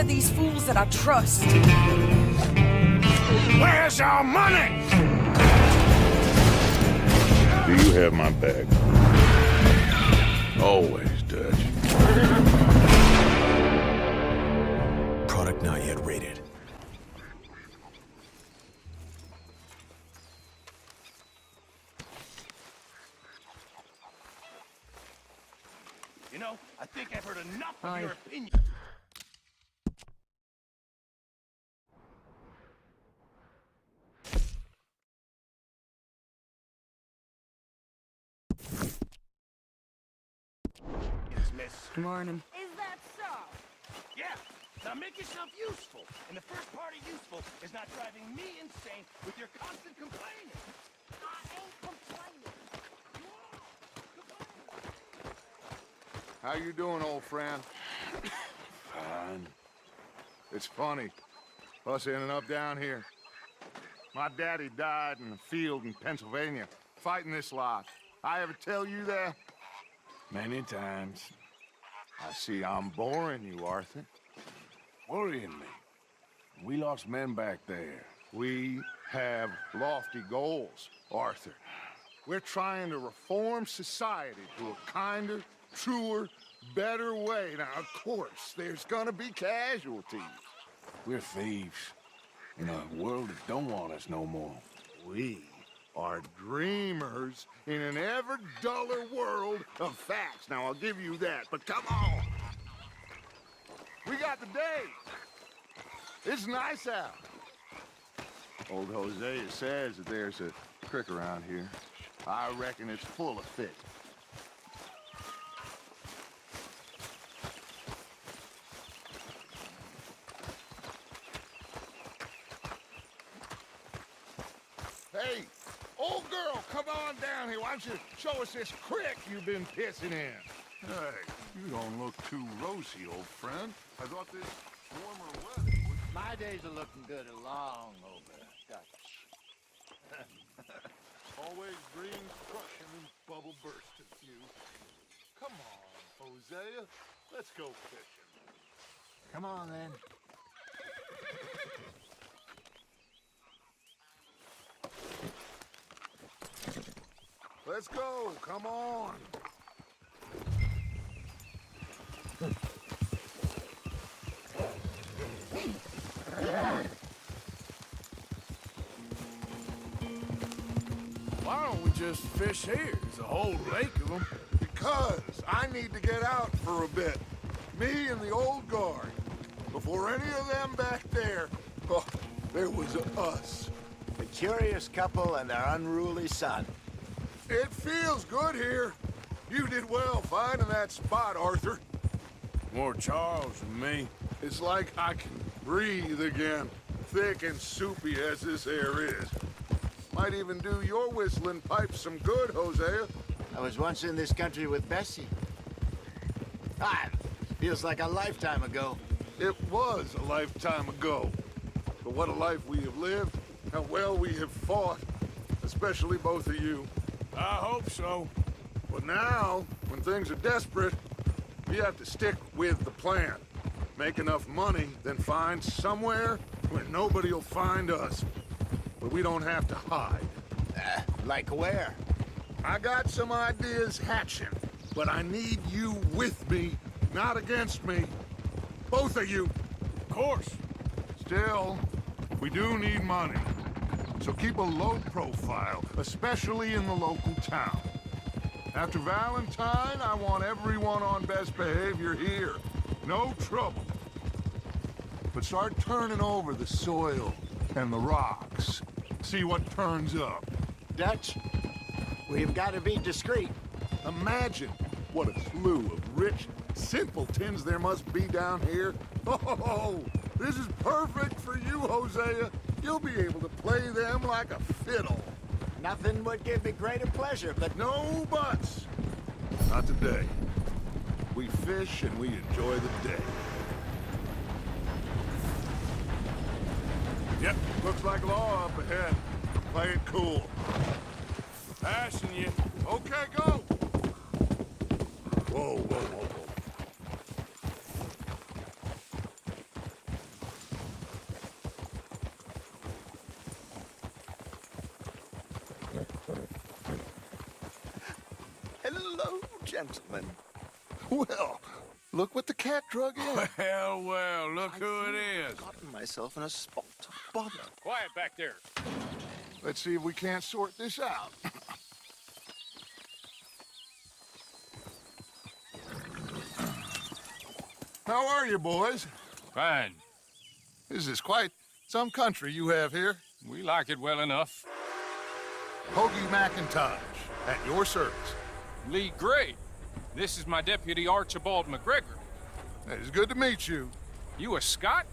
these fools that I trust. Where's our money? Do you have my back? Always, Dutch. Product not yet rated. You know, I think I've heard enough of your opinion. Good morning. Is that so? Yeah. Now make yourself useful. And the first part of useful is not driving me insane with your constant complaining. I ain't complaining. How you doing, old friend? Fine. It's funny, us ending up down here. My daddy died in a field in Pennsylvania, fighting this lot. I ever tell you that? Many times. I see I'm boring you, Arthur. Worrying me. We lost men back there. We have lofty goals, Arthur. We're trying to reform society to a kinder, truer, better way. Now, of course, there's gonna be casualties. We're thieves. In a world that don't want us no more. We are dreamers in an ever duller world of facts. Now, I'll give you that, but come on. We got the day. It's nice out. Old Hosea says that there's a creek around here. I reckon it's full of fish. Hey, old girl, come on down here. Why don't you show us this creek you've been pissing in? Hey, you don't look too rosy, old friend. I thought this warmer weather would... My days are looking good along over, Dutch. Always dreams crushing and bubble bursting, you. Come on, Hosea. Let's go fishing. Come on, then. Let's go, come on. Why don't we just fish here? There's a whole lake of them. Because I need to get out for a bit. Me and the old guard. Before any of them back there, oh, there was us. The curious couple and their unruly son. It feels good here. You did well finding that spot, Arthur. More Charles than me. It's like I can breathe again, thick and soupy as this air is. Might even do your whistling pipes some good, Hosea. I was once in this country with Bessie. Feels like a lifetime ago. It was a lifetime ago. But what a life we have lived, how well we have fought, especially both of you. I hope so. But now, when things are desperate, we have to stick with the plan. Make enough money, then find somewhere where nobody will find us. But we don't have to hide. Like where? I got some ideas hatching, but I need you with me, not against me. Both of you. Of course. Still, we do need money. So keep a low profile, especially in the local town. After Valentine, I want everyone on best behavior here. No trouble. But start turning over the soil and the rocks. See what turns up. Dutch, we've got to be discreet. Imagine what a slew of rich simpletons there must be down here. Oh, this is perfect for you, Hosea. You'll be able to play them like a fiddle. Nothing would give me greater pleasure, but... No buts. Not today. We fish and we enjoy the day. Yep, looks like law up ahead. Play it cool. Passing you. Okay, go! Whoa, whoa, whoa, whoa. gentlemen. Well, look what the cat drug in. Well, look who it is. Gotten myself in a spot of bother. Quiet back there. Let's see if we can't sort this out. How are you, boys? Fine. This is quite some country you have here. We like it well enough. Hoagie McIntosh, at your service. Lee Gray. This is my deputy Archibald McGregor. It's good to meet you. You a Scot?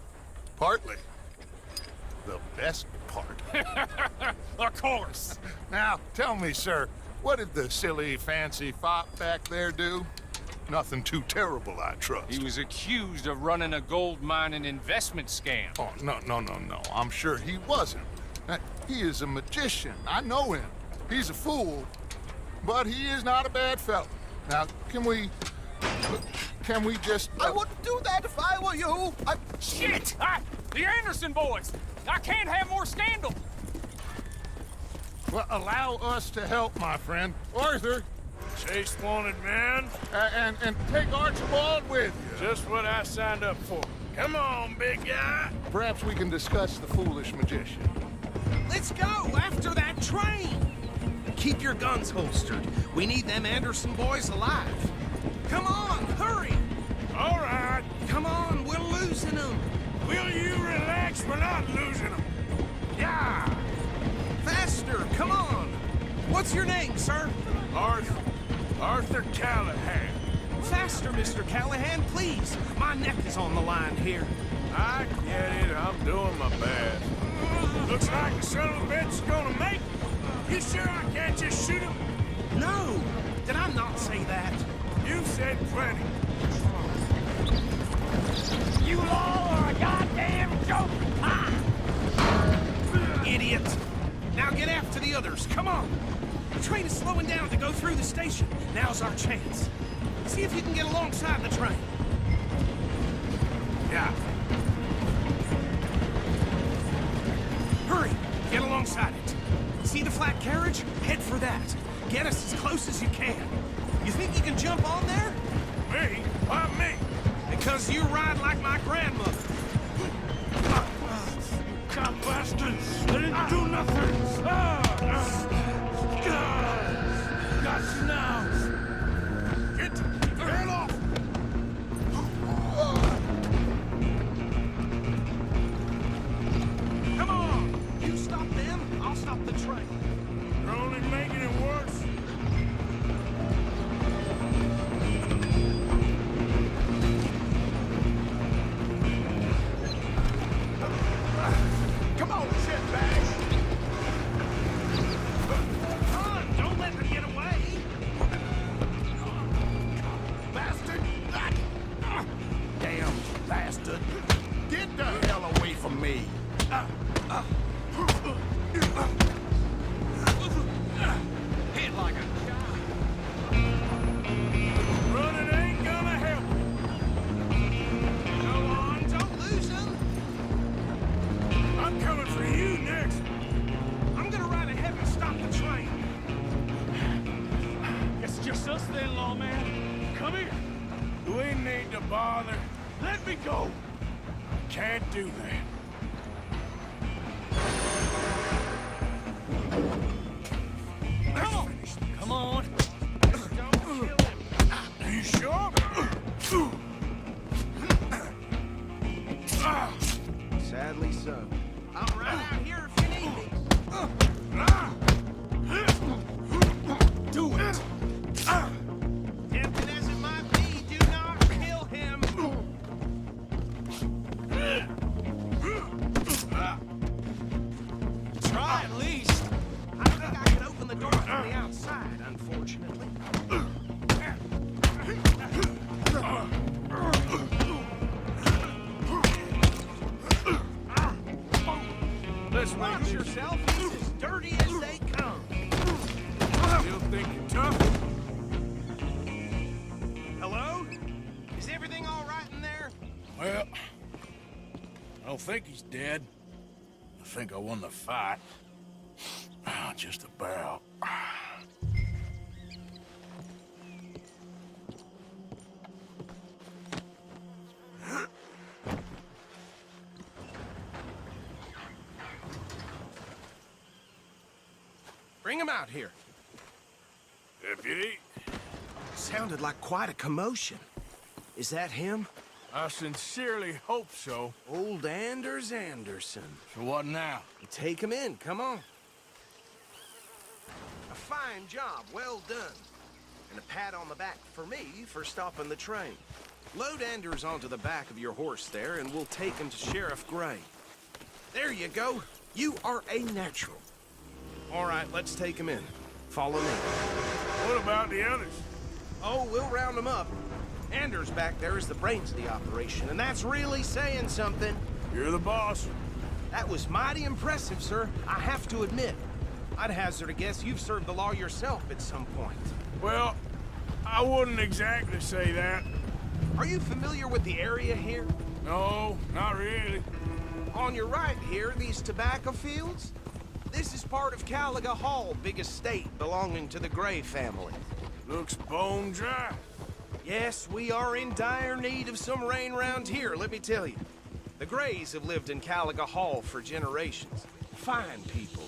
Partly. The best part. Of course. Now, tell me, sir, what did the silly, fancy fop back there do? Nothing too terrible, I trust. He was accused of running a gold mining investment scam. Oh, no. I'm sure he wasn't. He is a magician. I know him. He's a fool, but he is not a bad fellow. Now, can we just... I wouldn't do that if I were you. Shit! The Anderson boys! I can't have more scandal! Well, allow us to help, my friend. Arthur, Chase wanted man. and take Archibald with you. Just what I signed up for. Come on, big guy. Perhaps we can discuss the foolish magician. Let's go after that train! Keep your guns holstered. We need them Anderson boys alive. Come on, hurry! All right. Come on, we're losing them. Will you relax? We're not losing them. Yeah! Faster, come on! What's your name, sir? Arthur Callahan. Faster, Mr. Callahan, please. My neck is on the line here. I get it. I'm doing my best. Looks like the son of a bitch is gonna make it. You sure I can't just shoot him? No! Did I not say that? You've said plenty. You all are a goddamn joke! Idiot! Now get after the others, come on! The train is slowing down to go through the station. Now's our chance. See if you can get alongside the train. Yeah. Hurry! Get alongside it. See the flat carriage? Head for that. Get us as close as you can. You think you can jump on there? Me? Why me? Because you ride like my grandmother. God bastards! They didn't do nothing! Got you now! Get off! Come on! You stop them, I'll stop the train. You're only making it worse. Come on, shitbag! Run! Don't let them get away! Bastard! Damn bastard! Get the hell away from me! Hit like a child! Running ain't gonna help. Go on, don't lose them! I'm coming for you next. I'm gonna ride ahead and stop the train. It's just us then, lawman. Come here. We need to bother. Let me go. Can't do that. Come on! Come on! Don't kill him! Are you sure? Sadly so. I'm right out here if you need me. Do it! Tempted as it might be, do not kill him! Try at least. I think I can open the door from the outside, unfortunately. Let's Watch yourself. It's as dirty as they come. Still thinking tough? Hello? Is everything all right in there? Well, I don't think he's dead. I think I won the fight. Just about. him out here. Deputy, Sounded like quite a commotion. Is that him? I sincerely hope so. Old Anders Anderson. So what now? Take him in, come on. A fine job, well done. And a pat on the back for me for stopping the train. Load Anders onto the back of your horse there, and we'll take him to Sheriff Gray. There you go. You are a natural. All right, let's take him in. Follow me. What about the others? Oh, we'll round them up. Anders back there is the brains of the operation, and that's really saying something. You're the boss. That was mighty impressive, sir. I have to admit. I'd hazard a guess you've served the law yourself at some point. Well, I wouldn't exactly say that. Are you familiar with the area here? No, not really. On your right here, these tobacco fields? This is part of Caliga Hall, big estate belonging to the Gray family. Looks bone dry. Yes, we are in dire need of some rain round here, let me tell you. The Grays have lived in Caliga Hall for generations. Fine people.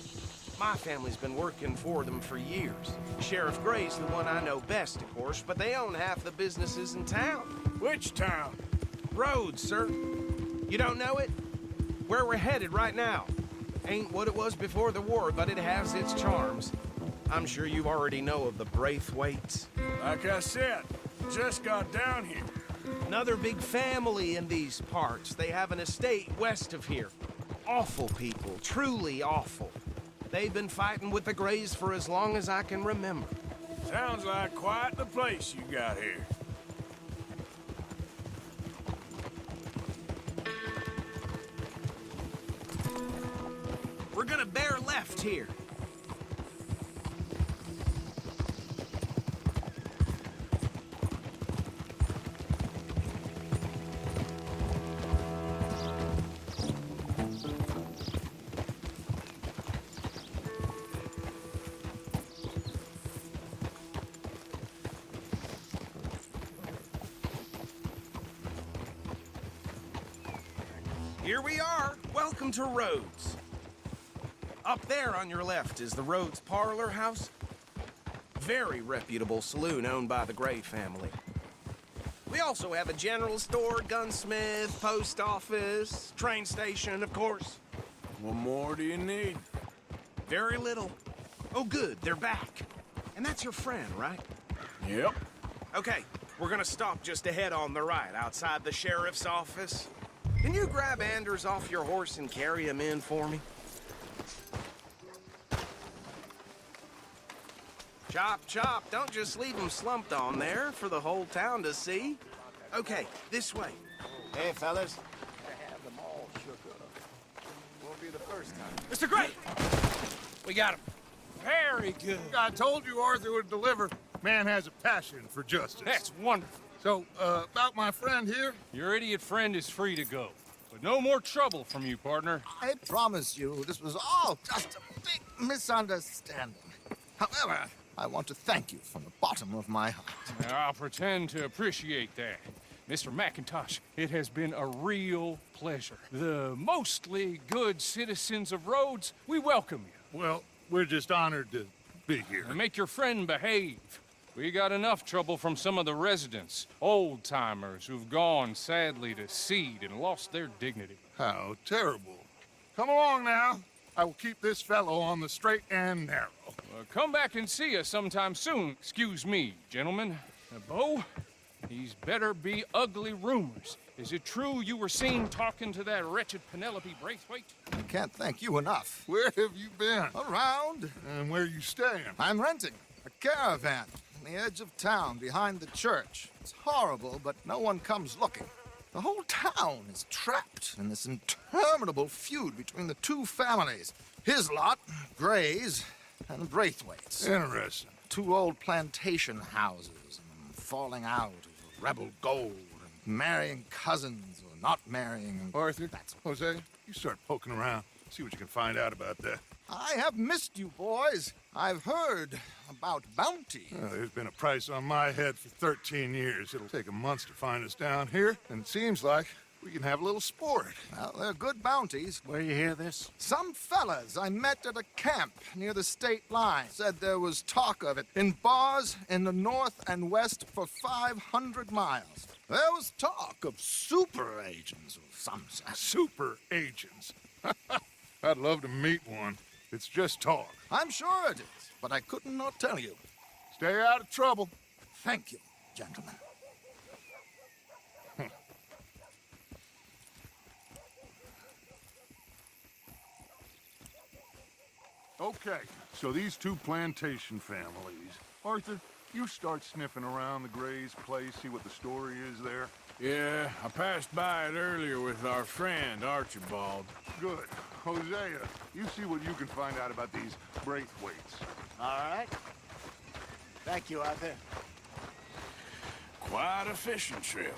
My family's been working for them for years. Sheriff Gray's the one I know best, of course, but they own half the businesses in town. Which town? Rhodes, sir. You don't know it? Where we're headed right now. Ain't what it was before the war, but it has its charms. I'm sure you already know of the Braithwaites. Like I said, just got down here. Another big family in these parts. They have an estate west of here. Awful people, truly awful. They've been fighting with the Grays for as long as I can remember. Sounds like quite the place you got here. We're gonna bear left here. Here we are. Welcome to Rhodes. Up there on your left is the Rhodes Parlor House. Very reputable saloon owned by the Gray family. We also have a general store, gunsmith, post office, train station, of course. What more do you need? Very little. Oh, good, they're back. And that's your friend, right? Yep. Okay, we're gonna stop just ahead on the right, outside the sheriff's office. Can you grab Anders off your horse and carry him in for me? Chop, chop. Don't just leave him slumped on there for the whole town to see. Okay, this way. Hey, fellas. I have them all shook up. Won't be the first time. Mr. Gray! We got him. Very good. I told you Arthur would deliver. Man has a passion for justice. That's wonderful. So, about my friend here? Your idiot friend is free to go. But no more trouble from you, partner. I promise you, this was all just a big misunderstanding. However, I want to thank you from the bottom of my heart. I'll pretend to appreciate that. Mr. McIntosh, it has been a real pleasure. The mostly good citizens of Rhodes, we welcome you. Well, we're just honored to be here. And make your friend behave. We got enough trouble from some of the residents, old-timers who've gone, sadly, to seed and lost their dignity. How terrible. Come along now. I will keep this fellow on the straight and narrow. Come back and see us sometime soon. Excuse me, gentlemen. Bo, these better be ugly rumors. Is it true you were seen talking to that wretched Penelope Braithwaite? I can't thank you enough. Where have you been? Around. And where you staying? I'm renting a caravan on the edge of town behind the church. It's horrible, but no one comes looking. The whole town is trapped in this interminable feud between the two families. His lot, Gray's, and Braithwaite's. Interesting. Two old plantation houses, falling out of rebel gold, and marrying cousins or not marrying. Arthur, That's Jose, you start poking around. See what you can find out about that. I have missed you, boys. I've heard about bounty. There's been a price on my head for 13 years. It'll take a month to find us down here, and it seems like We can have a little sport. Well, they're good bounties. Where you hear this? Some fellas I met at a camp near the state line said there was talk of it in bars in the north and west for 500 miles. There was talk of super agents of some sort. Super agents. I'd love to meet one. It's just talk. I'm sure it is, but I couldn't not tell you. Stay out of trouble. Thank you, gentlemen. Okay, so these two plantation families. Arthur, you start sniffing around the Gray's place, see what the story is there. Yeah, I passed by it earlier with our friend, Archibald. Good. Hosea, you see what you can find out about these Braithwaites. All right. Thank you, Arthur. Quite a fishing trip.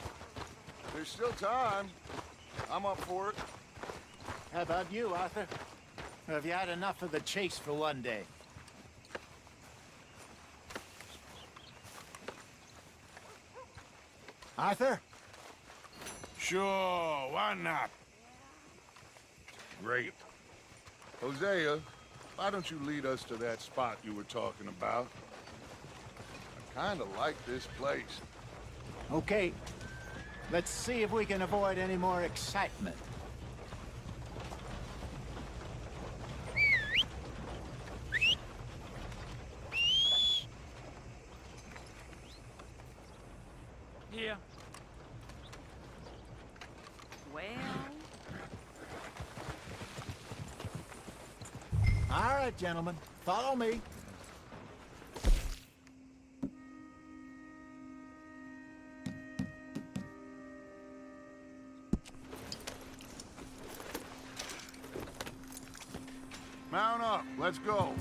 There's still time. I'm up for it. How about you, Arthur? Or have you had enough of the chase for one day? Arthur? Sure, why not? Great. Hosea, why don't you lead us to that spot you were talking about? I kind of like this place. Okay. Let's see if we can avoid any more excitement. Yeah. Well... All right, gentlemen. Follow me. Mount up. Let's go.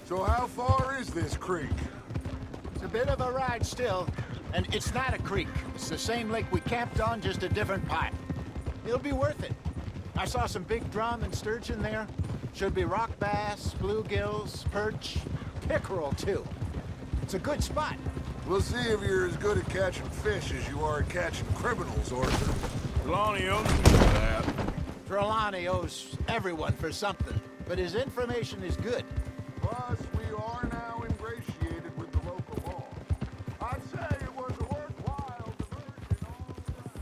So how far is this creek? It's a bit of a ride still, and it's not a creek. It's the same lake we camped on, just a different part. It'll be worth it. I saw some big drum and sturgeon there. Should be rock bass, bluegills, perch, pickerel too. It's a good spot. We'll see if you're as good at catching fish as you are at catching criminals, Arthur. Trelawney owes me for that. Trelawney owes everyone for something, but his information is good. Plus, we are now ingratiated with the local law. I'd say it was a worthwhile diversion all around.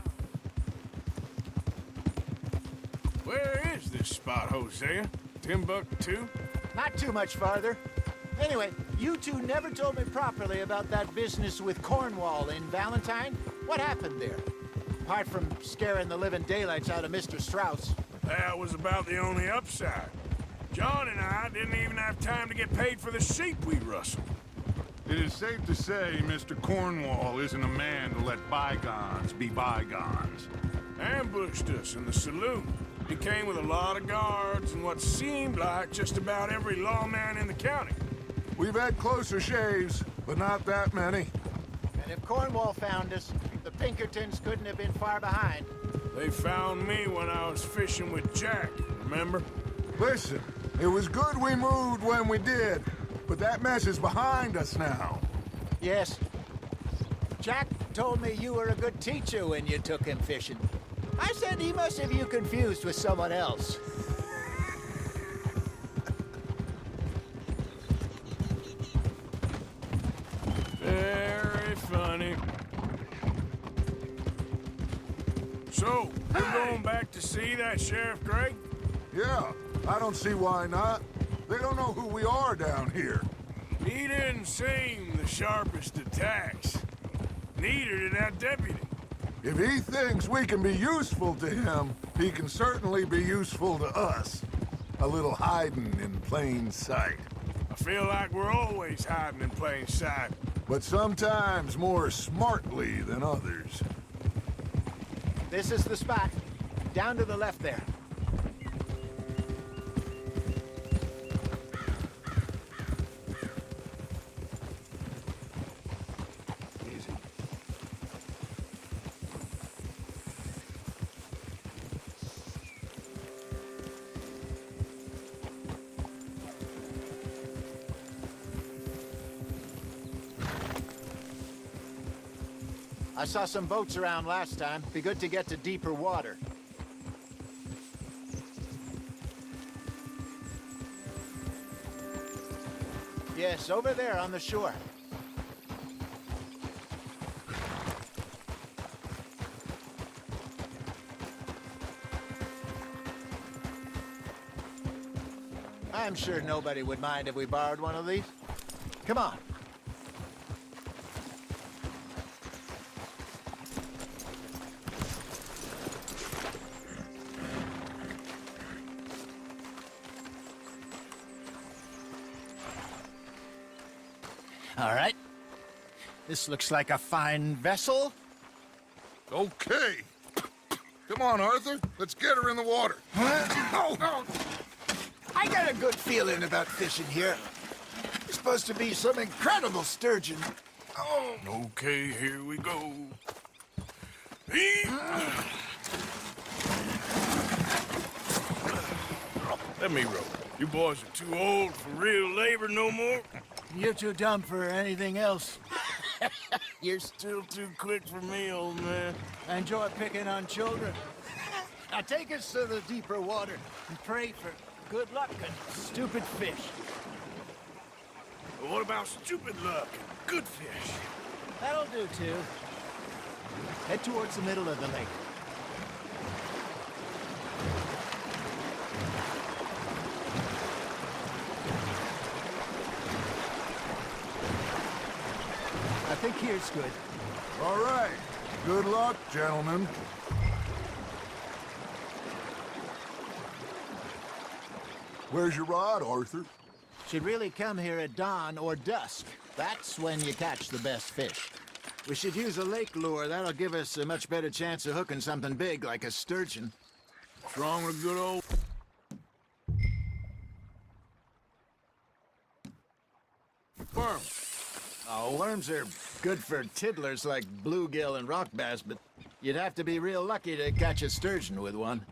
Where is this spot, Hosea? Timbuktu? Not too much farther. Anyway, you two never told me properly about that business with Cornwall in Valentine. What happened there? Apart from scaring the living daylights out of Mr. Strauss. That was about the only upside. John and I didn't even have time to get paid for the sheep we rustled. It is safe to say Mr. Cornwall isn't a man to let bygones be bygones. Ambushed us in the saloon. He came with a lot of guards and what seemed like just about every lawman in the county. We've had closer shaves, but not that many. And if Cornwall found us, the Pinkertons couldn't have been far behind. They found me when I was fishing with Jack, remember? Listen, it was good we moved when we did, but that mess is behind us now. Yes. Jack told me you were a good teacher when you took him fishing. I said he must have you confused with someone else. Very funny. So, you're going back to see that Sheriff Gray? Yeah, I don't see why not. They don't know who we are down here. He didn't seem the sharpest attacks. Neither did that deputy. If he thinks we can be useful to him, he can certainly be useful to us. A little hiding in plain sight. I feel like we're always hiding in plain sight. But sometimes more smartly than others. This is the spot. Down to the left there. Easy. I saw some boats around last time. Be good to get to deeper water. Yes, over there on the shore. I'm sure nobody would mind if we borrowed one of these. Come on. All right. This looks like a fine vessel. Okay. Come on, Arthur. Let's get her in the water. Oh. I got a good feeling about fishing here. It's supposed to be some incredible sturgeon. Oh. Okay, here we go. Let me row. You boys are too old for real labor no more. You're too dumb for anything else. You're still too quick for me, old man. I enjoy picking on children. Now take us to the deeper water and pray for good luck and stupid fish. But what about stupid luck and good fish? That'll do, too. Head towards the middle of the lake. I think here's good. All right. Good luck, gentlemen. Where's your rod, Arthur? Should really come here at dawn or dusk. That's when you catch the best fish. We should use a lake lure. That'll give us a much better chance of hooking something big like a sturgeon. What's wrong with good old... worm? Oh, worms are good for tiddlers like bluegill and rock bass, but you'd have to be real lucky to catch a sturgeon with one.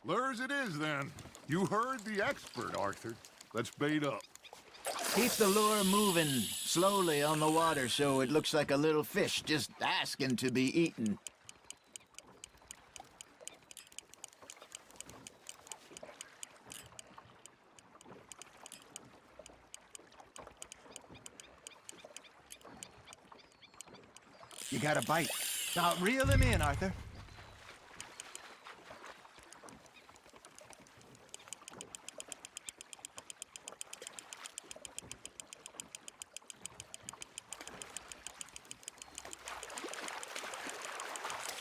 Lures it is, then. You heard the expert, Arthur. Let's bait up. Keep the lure moving slowly on the water so it looks like a little fish just asking to be eaten. You got a bite. Now reel him in, Arthur.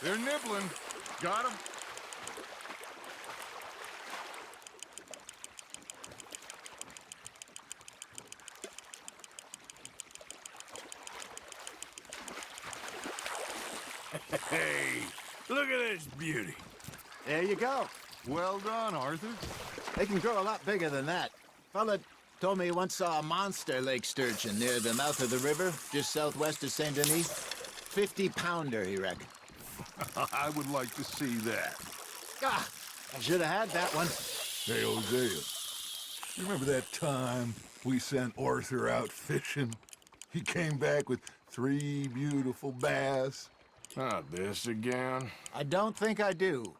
They're nibbling. Got 'em. Hey, look at this beauty. There you go. Well done, Arthur. They can grow a lot bigger than that. Fella told me he once saw a monster lake sturgeon near the mouth of the river, just southwest of St. Denis. 50-pounder, he reckoned. I would like to see that. Ah, I should have had that one. Hey, Hosea. You remember that time we sent Arthur out fishing? He came back with 3 beautiful bass. Not this again. I don't think I do.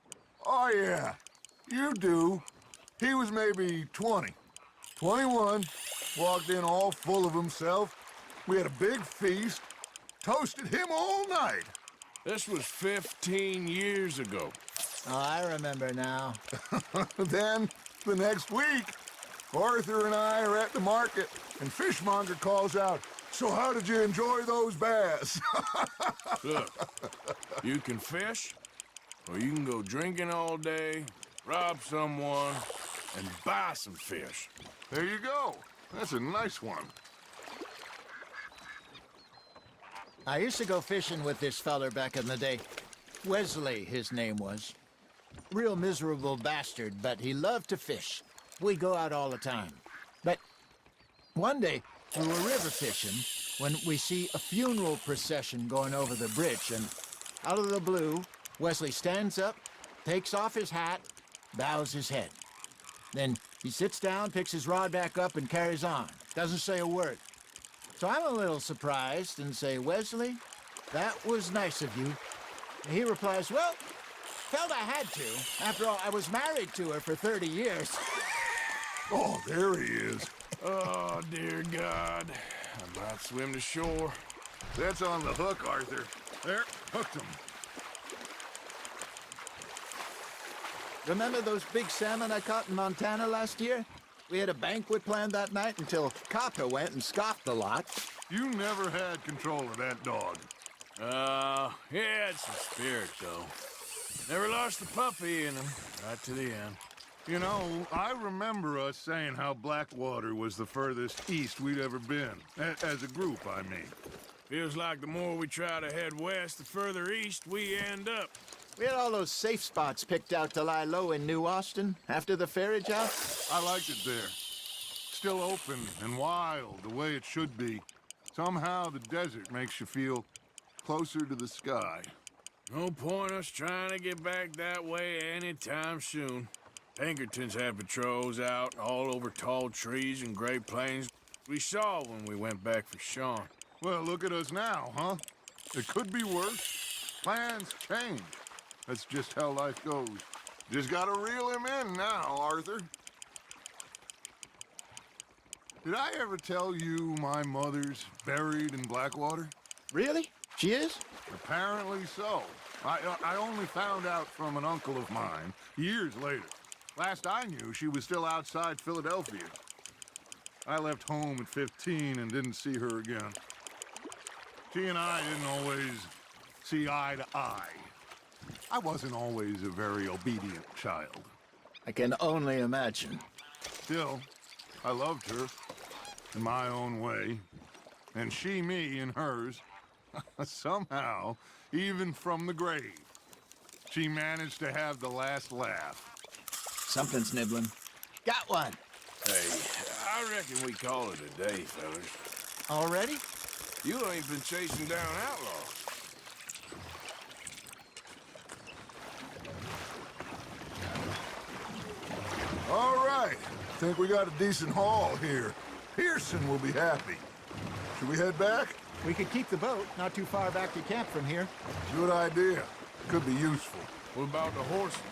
Oh, yeah. You do. He was maybe 20. 21. Walked in all full of himself. We had a big feast. Toasted him all night. This was 15 years ago. Oh, I remember now. Then, the next week, Arthur and I are at the market, and Fishmonger calls out, "So how did you enjoy those bass?" Look, you can fish, or you can go drinking all day, rob someone, and buy some fish. There you go. That's a nice one. I used to go fishing with this feller back in the day. Wesley, his name was. Real miserable bastard, but he loved to fish. We'd go out all the time. But one day, we were river fishing when we see a funeral procession going over the bridge, and out of the blue, Wesley stands up, takes off his hat, bows his head. Then he sits down, picks his rod back up, and carries on. Doesn't say a word. So I'm a little surprised and say, "Wesley, That was nice of you. And he replies, well, felt I had to. After all, I was married to her for 30 years. Oh, there he is. Oh, dear God. I might swim to shore. That's on the hook, Arthur. There, hooked him. Remember those big salmon I caught in Montana last year? We had a banquet planned that night until Kaka went and scoffed the lot. You never had control of that dog. He had some spirit, though. Never lost the puppy in him, right to the end. You know, I remember us saying how Blackwater was the furthest east we'd ever been. As a group, I mean. Feels like the more we try to head west, the further east we end up. We had all those safe spots picked out to lie low in New Austin after the ferry job. I liked it there. Still open and wild, the way it should be. Somehow the desert makes you feel closer to the sky. No point us trying to get back that way anytime soon. Pinkertons had patrols out all over tall trees and Great Plains we saw when we went back for Sean. Well, look at us now, huh? It could be worse. Plans change. That's just how life goes. Just gotta reel him in now, Arthur. Did I ever tell you my mother's buried in Blackwater? Really? She is? Apparently so. I only found out from an uncle of mine years later. Last I knew, she was still outside Philadelphia. I left home at 15 and didn't see her again. She and I didn't always see eye to eye. I wasn't always a very obedient child. I can only imagine. Still, I loved her in my own way, and she me in hers. Somehow, even from the grave, she managed to have the last laugh. Something's nibbling. Got one. Hey, I reckon we call it a day, fellas. Already? You ain't been chasing down outlaws. All right. Think we got a decent haul here. Pearson will be happy. Should we head back? We could keep the boat not too far back to camp from here. Good idea. Could be useful. What about the horses?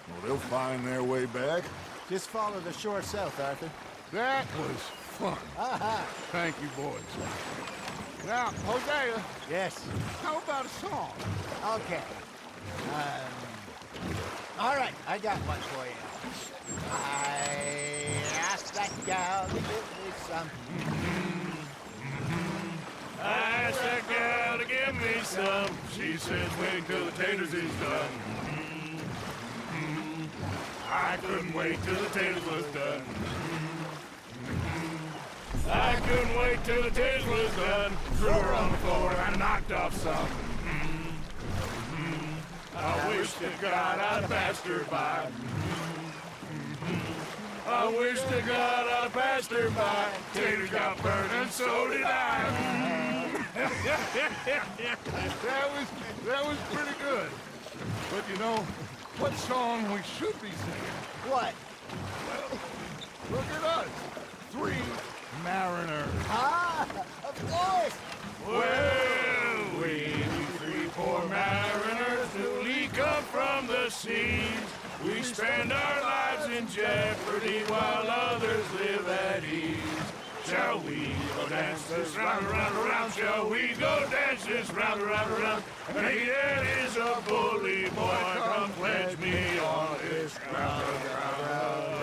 Well, they'll find their way back. Just follow the shore south, Arthur. That was fun. Aha! Thank you, boys. Now, Hosea, Yes. how about a song? Okay. All right, I got one for you. I asked that gal to give me some. I asked that gal to give me some. She says wait till the taters is done. I couldn't wait till the taters was done. I couldn't wait till the taters was done. Threw her on the floor and I knocked off some. I wish to God I'd passed her by. I wish to God I'd passed her by. Taters got burned and so did I. That was pretty good. But you know, what song we should be singing? What? Look at us. 3 mariners. Ah, of course. Well, we 3 poor mariners newly come from the seas. We spend our lives in jeopardy while others live at ease. Shall we go dance this round, around, around? Shall we go dance this round, around, around? And he that is a bully boy, come pledge me on this ground, round.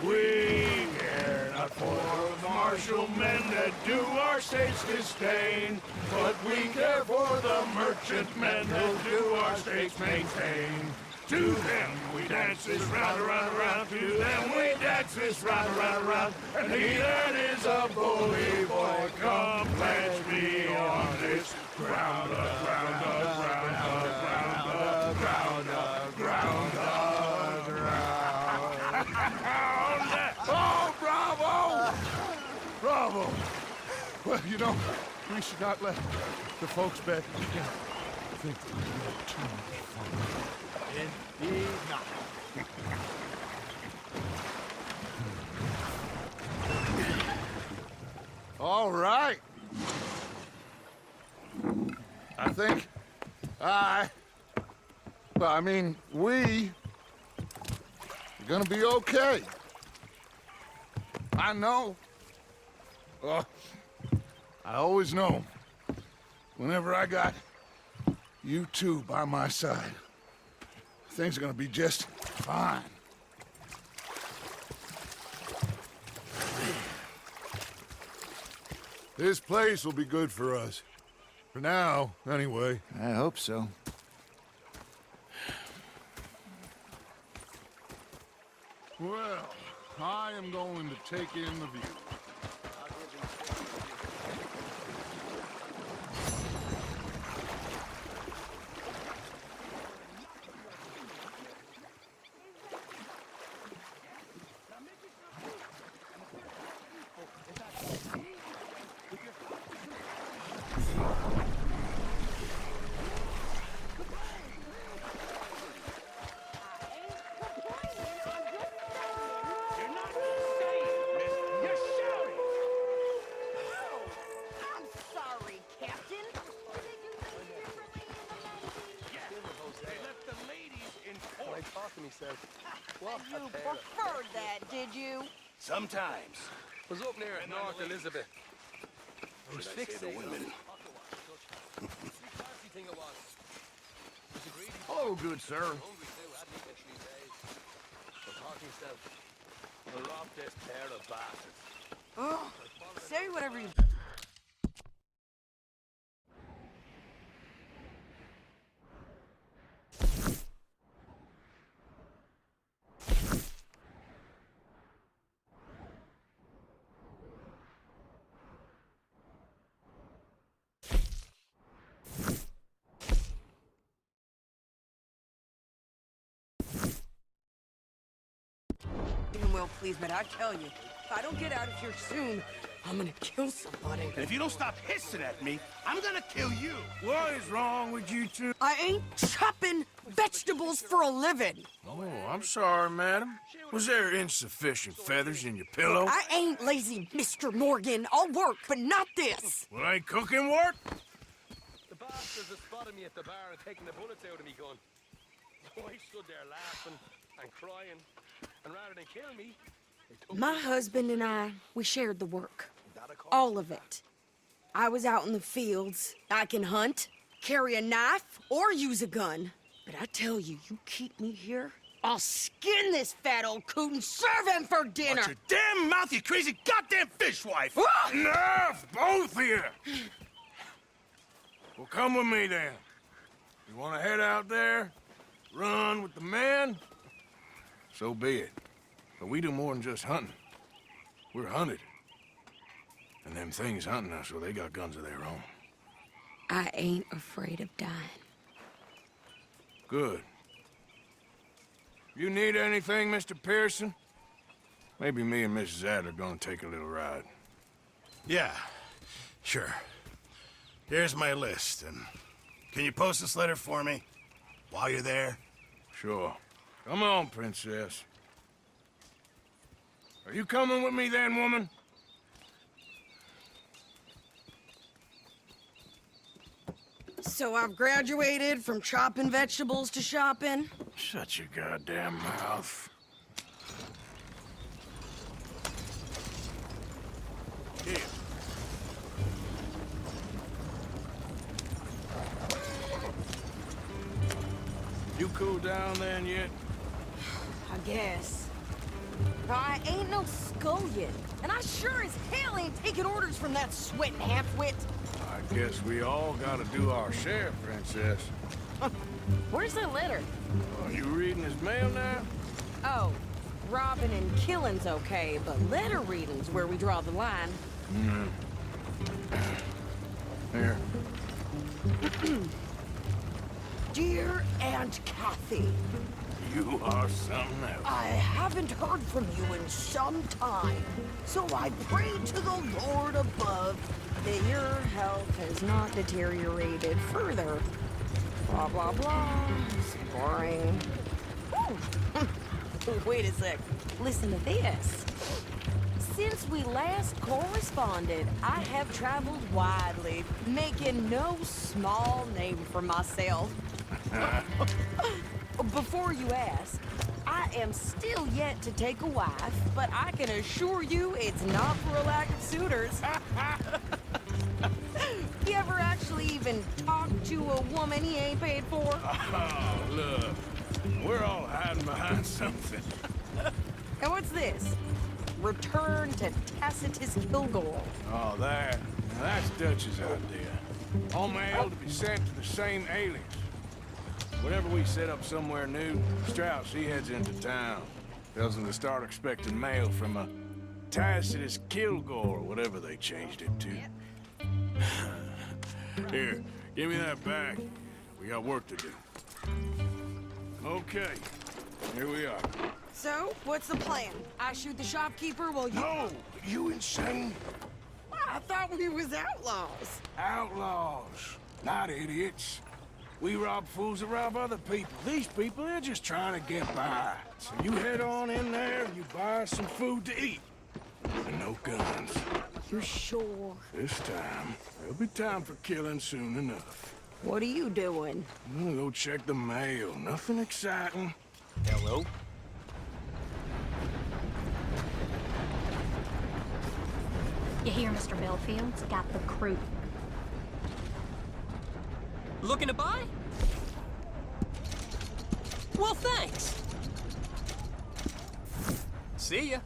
We care not for the martial men that do our states disdain, but we care for the merchant men that do our states maintain. To them we dance this round, around, around. To them we dance this round, around, around. And he that is a bully boy, come pledge me on this ground, ground, ground, ground, ground, ground, ground. Oh, bravo! Bravo! Well, you know, we should not let the folks back think that we had too much fun. Indeed not. All right. think we are gonna be okay. I know. Oh, I always know. Whenever I got you two by my side, things are gonna be just fine. This place will be good for us. For now, anyway. I hope so. Well, I am going to take in the view. You preferred that, did you? Sometimes. Was up near North Elizabeth. I was fixated on it. Oh, good sir. Oh, say whatever you... Well, please, but I tell you, if I don't get out of here soon, I'm gonna kill somebody. And if you don't stop hissing at me, I'm gonna kill you. What is wrong with you two? I ain't chopping vegetables for a living. Oh, I'm sorry, madam. Was there insufficient feathers in your pillow? I ain't lazy, Mr. Morgan. I'll work, but not this. Well, ain't cooking work? The bastards have spotted me at the bar and taken the bullets out of me gun. So I stood there laughing and crying. And rather than kill me, My husband and I, we shared the work. All of it. I was out in the fields. I can hunt, carry a knife, or use a gun. But I tell you, you keep me here, I'll skin this fat old coot and serve him for dinner. Watch your damn mouth, you crazy goddamn fishwife! Ah! Enough, both of you! Well, come with me then. You want to head out there, run with the men? So be it. But we do more than just hunting. We're hunted. And them things hunting us, well, they got guns of their own. I ain't afraid of dying. Good. You need anything, Mr. Pearson? Maybe me and Mrs. Adler gonna take a little ride. Yeah, sure. Here's my list, and can you post this letter for me while you're there? Sure. Come on, Princess. Are you coming with me then, woman? So I've graduated from chopping vegetables to shopping? Shut your goddamn mouth. Here. You cool down then yet? I guess. I ain't no scullion, and I sure as hell ain't taking orders from that sweating half-wit. I guess we all gotta do our share, Princess. Where's that letter? Are you reading his mail now? Oh, robbing and killing's okay, but letter reading's where we draw the line. Here. Dear Aunt Kathy, You are something else. I haven't heard from you in some time, so I pray to the Lord above that your health has not deteriorated further. Blah, blah, blah. It's boring. Ooh. Wait a sec. Listen to this. Since we last corresponded, I have traveled widely, making no small name for myself. Before you ask, I am still yet to take a wife, but I can assure you it's not for a lack of suitors. You ever actually even talked to a woman he ain't paid for? Oh, look. We're all hiding behind something. And what's this? Return to Tacitus Kilgore. Oh, that's Dutch's idea. All mail to be sent to the same alias. Whenever we set up somewhere new, Strauss, he heads into town. Tells them to start expecting mail from a Tacitus Kilgore, or whatever they changed it to. Here, give me that back. We got work to do. Okay, here we are. So, what's the plan? I shoot the shopkeeper while you... No! You insane? I thought we was outlaws. Outlaws, not idiots. We rob fools that rob other people. These people, they're just trying to get by. So you head on in there and you buy some food to eat. And no guns. You're sure? This time, there'll be time for killing soon enough. What are you doing? I'm gonna go check the mail. Nothing exciting. Hello? You hear, Mr. Bellfield's got the crew. Looking to buy? Well, thanks. See ya.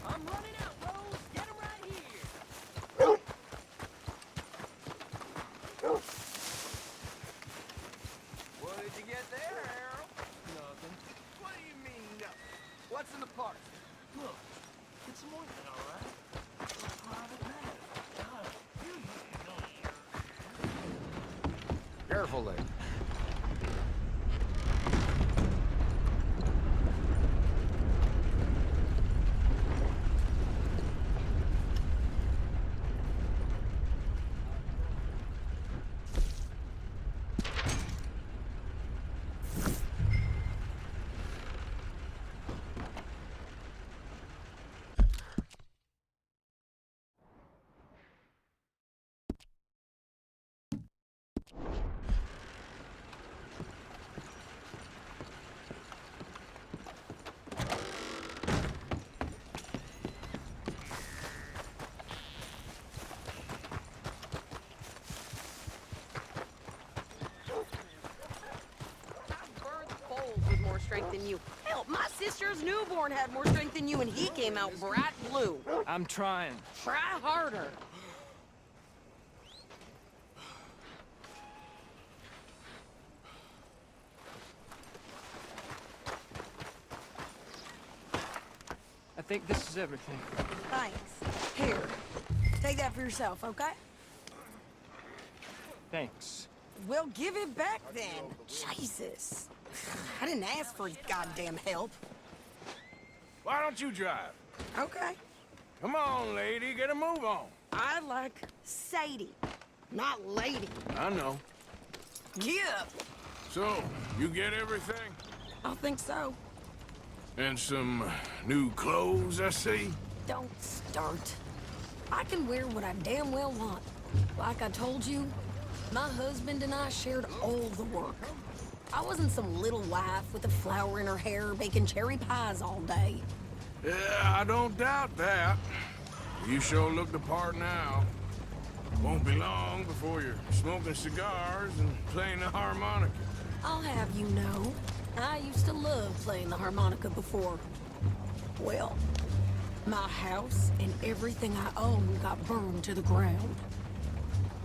I'm running out, Rose. Get him right here. What did you get there, Harold? Nothing. What do you mean, nothing? What's in the parts? Look, it's some ointment, all right? It's a private matter. God, you know. Careful there. Strength than you. Hell, my sister's newborn had more strength than you, and he came out bright blue. I'm trying. Try harder. I think this is everything. Thanks. Here, take that for yourself, okay? Thanks. Well, give it back then. Jesus. I didn't ask for his goddamn help. Why don't you drive? Okay. Come on, lady, get a move on. I like Sadie, not lady. I know. Yeah. So, you get everything? I think so. And some new clothes, I see? Don't start. I can wear what I damn well want. Like I told you, my husband and I shared all the work. I wasn't some little wife with a flower in her hair baking cherry pies all day. Yeah, I don't doubt that. You sure look the part now. Won't be long before you're smoking cigars and playing the harmonica. I'll have you know, I used to love playing the harmonica before. Well, my house and everything I own got burned to the ground.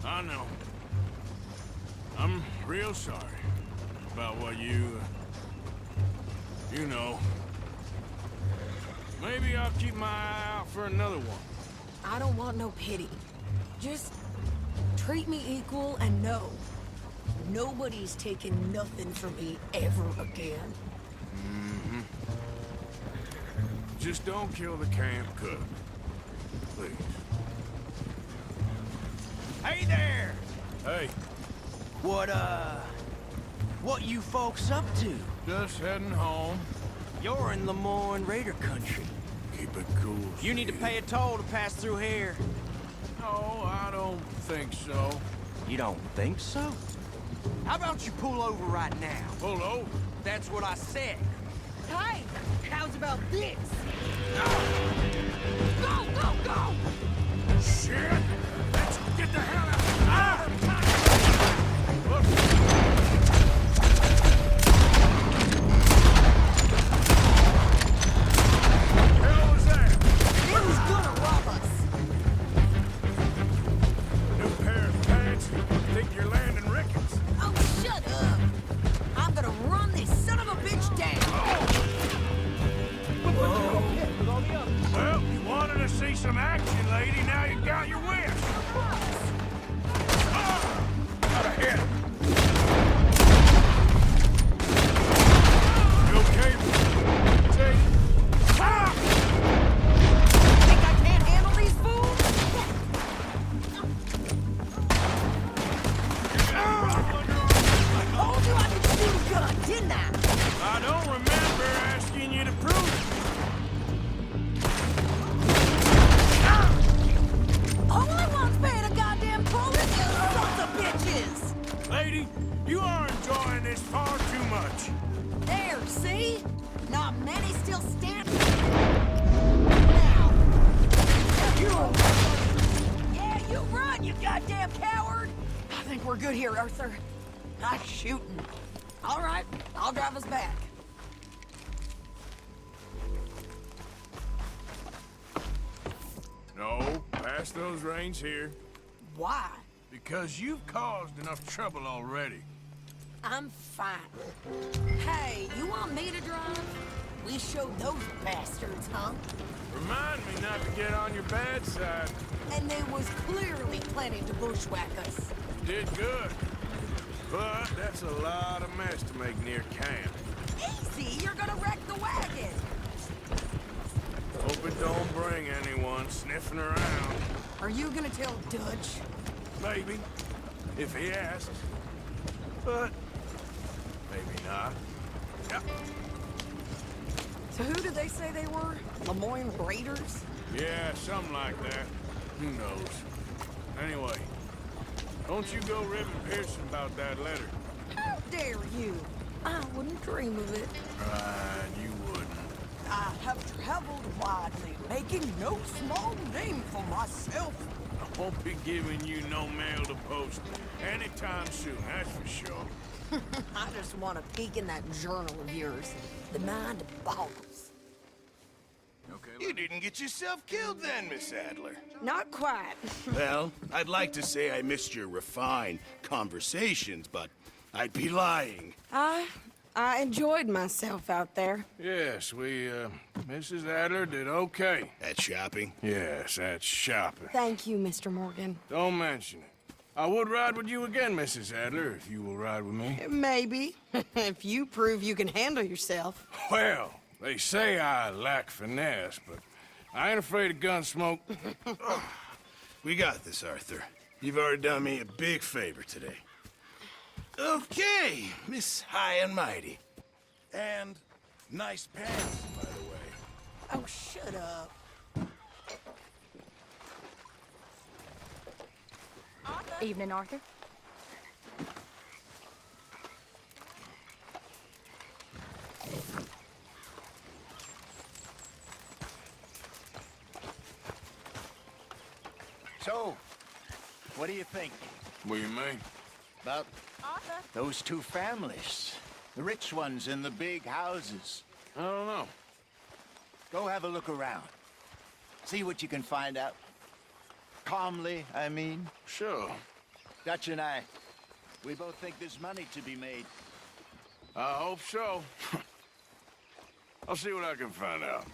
I know. I'm real sorry about what you know. Maybe I'll keep my eye out for another one. I don't want no pity. Just treat me equal and know nobody's taking nothing from me ever again. Mm-hmm. Just don't kill the camp cook. Please. Hey there! Hey. What you folks up to? Just heading home. You're in Lemoyne Raider country. Keep it cool. You need to pay a toll to pass through here. No, I don't think so. You don't think so? How about you pull over right now? Pull over? That's what I said. Hey, how's about this? Go, go, go! Shit! Let's get the hell out! Hell was that? It was gonna rob us. New pair of pants? Think you're landing Ricketts? Oh, shut up. I'm gonna run this son of a bitch down. Well, you wanted to see some action, lady. Now you got your wish. Got a hit. You okay? Take. Think I can't handle these fools? I told you I could shoot a gun, didn't I? I don't remember asking you to prove it. Only one's paying a goddamn bullet, you sons of bitches! Lady, you are enjoying this far too much. There, see? Not many still standing. Now. Yeah, you run, you goddamn coward! I think we're good here, Arthur. Nice shooting. All right, I'll drive us back. No, pass those reins here. Why? Because you've caused enough trouble already. I'm fine. Hey, you want me to drive? We showed those bastards, huh? Remind me not to get on your bad side. And they was clearly planning to bushwhack us. Did good. But that's a lot of mess to make near camp. Easy, you're gonna wreck the wagon. Hope it don't bring anyone sniffing around. Are you gonna tell Dutch? Maybe, if he asks. But maybe not. Yep. So who did they say they were? Lemoyne Raiders? Yeah, something like that. Who knows? Anyway, don't you go ribbing Pearson about that letter. How dare you? I wouldn't dream of it. Right, you wouldn't. I have traveled widely, making no small name for myself. I won't be giving you no mail to post anytime soon, that's for sure. I just want to peek in that journal of yours. The mind boggles. You didn't get yourself killed then, Miss Adler. Not quite. Well, I'd like to say I missed your refined conversations, but I'd be lying. I enjoyed myself out there. Yes, Mrs. Adler did okay. At shopping? Yes, at shopping. Thank you, Mr. Morgan. Don't mention it. I would ride with you again, Mrs. Adler, if you will ride with me. Maybe. If you prove you can handle yourself. Well, they say I lack finesse, but I ain't afraid of gun smoke. We got this, Arthur. You've already done me a big favor today. Okay, Miss High and Mighty. And nice pants, by the way. Oh, shut up. Evening, Arthur. So, what do you think What do you mean? about those two families? The rich ones in the big houses. I don't know. Go have a look around. See what you can find out. Calmly, I mean. Sure. Dutch and I, we both think there's money to be made. I hope so. I'll see what I can find out.